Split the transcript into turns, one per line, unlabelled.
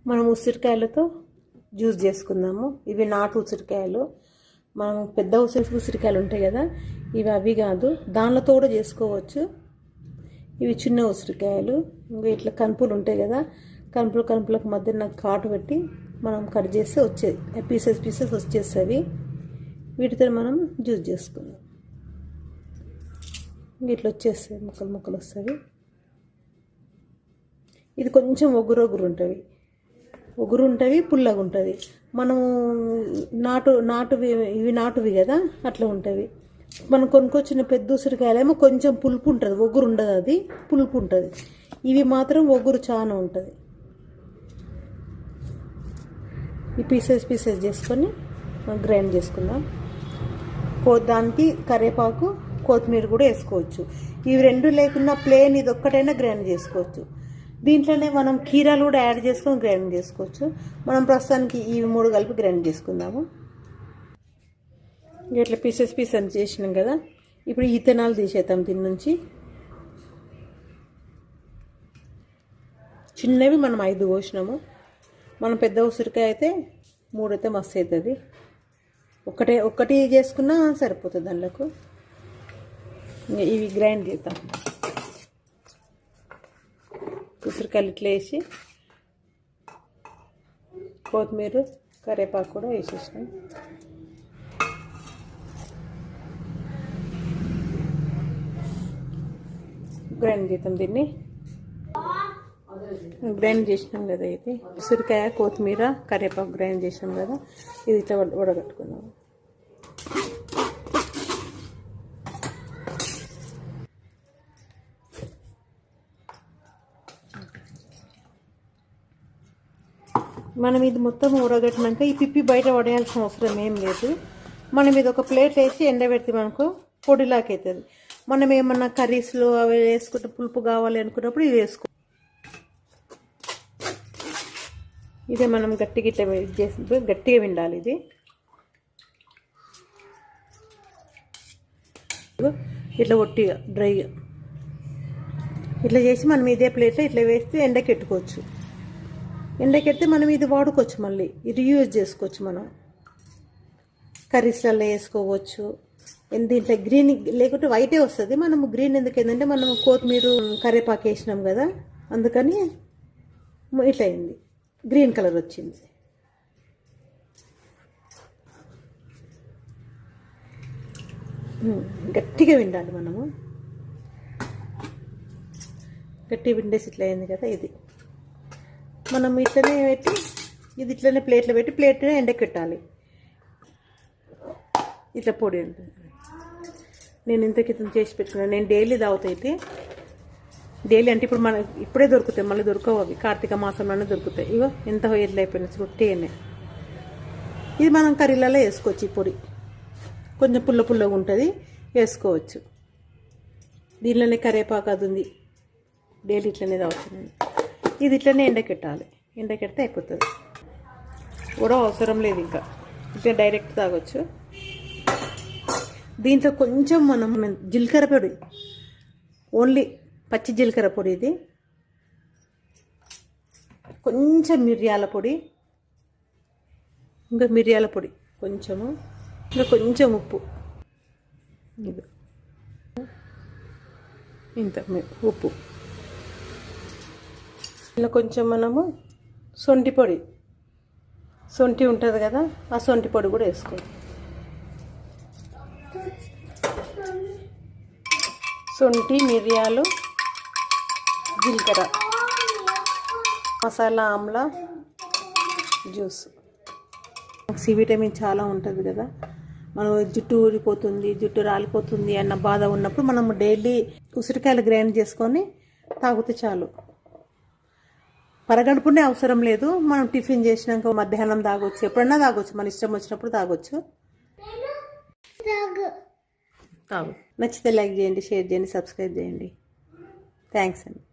మనం ఉసిరికాయలతో జ్యూస్ చేసుకుందాము. ఇవి నాటు ఉసిరికాయలు. మనం పెద్ద ఉసిరికాయలు ఉంటాయి కదా, ఇవి అవి కాదు, దానితో కూడా చేసుకోవచ్చు. ఇవి చిన్న ఉసిరికాయలు. ఇంకా ఇట్లా కనుపులు ఉంటాయి కదా, కనుపులకు మధ్య నాకు కాటు పెట్టి మనం కట్ చేస్తే వచ్చేది పీసెస్ వచ్చేస్తుంది. వీటితో మనం జ్యూస్ చేసుకుందాం. ఇట్లా వచ్చేస్తాయి, ముక్కలు వస్తుంది. ఇది కొంచెం ఒగురు ఉంటుంది, పుల్లగా ఉంటుంది. మనము ఇవి నాటువి కదా, అట్లా ఉంటుంది. మనం కొనుక్కొచ్చిన పెద్ద ఉసిరికాయలేమో కొంచెం పులుపు ఉంటుంది, ఒగురు ఉండదు, అది పులుపు ఉంటుంది. ఇవి మాత్రం ఒగురు చాలా ఉంటుంది. ఈ పీసెస్ చేసుకొని గ్రైండ్ చేసుకుందాం. దానికి కరివేపాకు, కొత్తిమీర కూడా వేసుకోవచ్చు. ఇవి రెండు లేకున్నా ప్లేన్ ఇది ఒక్కటైనా గ్రైండ్ చేసుకోవచ్చు. దీంట్లోనే మనం కీరాలు కూడా యాడ్ చేసుకొని గ్రైండ్ చేసుకోవచ్చు. మనం ప్రస్తుతానికి ఇవి 3 కలిపి గ్రైండ్ చేసుకుందాము. ఇట్లా పీసెస్ చేసినాం కదా, ఇప్పుడు ఈ ఇథనాల్ తీసేద్దాం దీని నుంచి. చిన్నవి మనం 5 పోసినాము. మనం పెద్ద ఉసిరికాయ అయితే 3 అయితే మస్తు అవుతుంది. ఒకటి చేసుకున్నా సరిపోతుంది దాంట్లోకి. ఇవి గ్రైండ్ చేద్దాం. ఉసిరికాయలు ఇట్లా వేసి కొత్తిమీర, కరివేపాకు కూడా వేసేసాం. గ్రైండ్ చేద్దాం దీన్ని. గ్రైండ్ చేసినాం కదా, ఇది ఉసిరికాయ, కొత్తిమీర, కరివేపాకు గ్రైండ్ చేసినాం కదా, ఇది ఇట్లా వడగట్టుకుందాం. మనం ఇది మొత్తం ఊరగట్టినాక ఈ పిప్పి బయట పడేయాల్సిన అవసరం ఏం లేదు. మనం ఇది ఒక ప్లేట్ వేసి ఎండబెడితే మనకు పొడిలాగా అవుతుంది. మనం ఏమన్నా కర్రీస్లో అవి వేసుకుంటే పులుపు కావాలి అనుకున్నప్పుడు ఇవి వేసుకో. ఇదే మనం గట్టిగా ఇట్లా చేసి గట్టిగా విండాలి. ఇది ఇట్లా ఒట్టిగా డ్రైగా ఇట్లా చేసి మనం ఇదే ప్లేట్లో ఇట్లా వేస్తే ఎండకెట్టుకోవచ్చు. ఎండకెడితే మనం ఇది వాడుకోవచ్చు, మళ్ళీ ఇది యూజ్ చేసుకోవచ్చు. మనం కర్రీస్లలో వేసుకోవచ్చు. దీంట్లో గ్రీన్ లేకుంటే వైటే వస్తుంది. మనము గ్రీన్ ఎందుకు ఏంటంటే మనం కొత్తిమీర, కరివేపాకు వేసినాం కదా, అందుకని ఇట్లా అయింది, గ్రీన్ కలర్ వచ్చింది. గట్టిగా విండాలి మనము. గట్టిగా విండేసి ఇట్లా అయింది కదా. ఇది మనం ఇట్లనే పెట్టి ఇది ఇట్లనే ప్లేట్లో పెట్టి ప్లేట్నే ఎండకి పెట్టాలి. ఇట్లా పొడి ఉంటుంది. నేను ఇంత క్రితం చేసి పెట్టుకున్నాను. నేను డైలీ తాగుతాయితే, డైలీ అంటే ఇప్పుడు ఇప్పుడే దొరుకుతాయి, మళ్ళీ దొరకవు. అవి కార్తీక మాసంలోనే దొరుకుతాయి. ఇగో ఎంత ఎట్లా అయిపోయినా రొట్టెనే. ఇది మనం కర్రీలలో వేసుకోవచ్చు. ఈ పొడి కొంచెం పుల్లగా ఉంటుంది, వేసుకోవచ్చు. దీనిలోనే కరివేపాకు అది ఉంది, డైలీ ఇట్లనే తాగుతున్నాను. ఇది ఇట్లనే ఎండకెట్టాలి. ఎండకెడితే అయిపోతుంది. కూడా అవసరం లేదు, ఇంకా ఇట్లా డైరెక్ట్ తాగొచ్చు. దీంట్లో కొంచెం మనం జీలకర్ర పొడి, ఓన్లీ పచ్చి జీలకర్ర పొడి, ఇది కొంచెం మిరియాల పొడి, ఇంకా మిరియాల పొడి కొంచెము, ఇంకా కొంచెం ఉప్పు, ఇది ఇంత ఉప్పు. ఇలా కొంచెం మనము సొంటి పొడి, సొంటి ఉంటుంది కదా, ఆ సొంటి పొడి కూడా వేసుకోవాలి. సొంటి, మిరియాలు, జీలకర్ర, masala amla juice. C vitamin చాలా ఉంటుంది కదా, మనం జుట్టు ఊరిపోతుంది, జుట్టు రాలిపోతుంది అన్న బాధ ఉన్నప్పుడు మనం డైలీ ఉసిరికాయలు గ్రైండ్ చేసుకొని తాగితే చాలు. పరగడుపునే అవసరం లేదు. మనం టిఫిన్ చేసినాక మధ్యాహ్నం తాగొచ్చు, ఎప్పుడన్నా తాగొచ్చు, మన ఇష్టం వచ్చినప్పుడు తాగొచ్చు. నచ్చితే లైక్ చేయండి, షేర్ చేయండి, సబ్స్క్రైబ్ చేయండి. థ్యాంక్స్ అండి.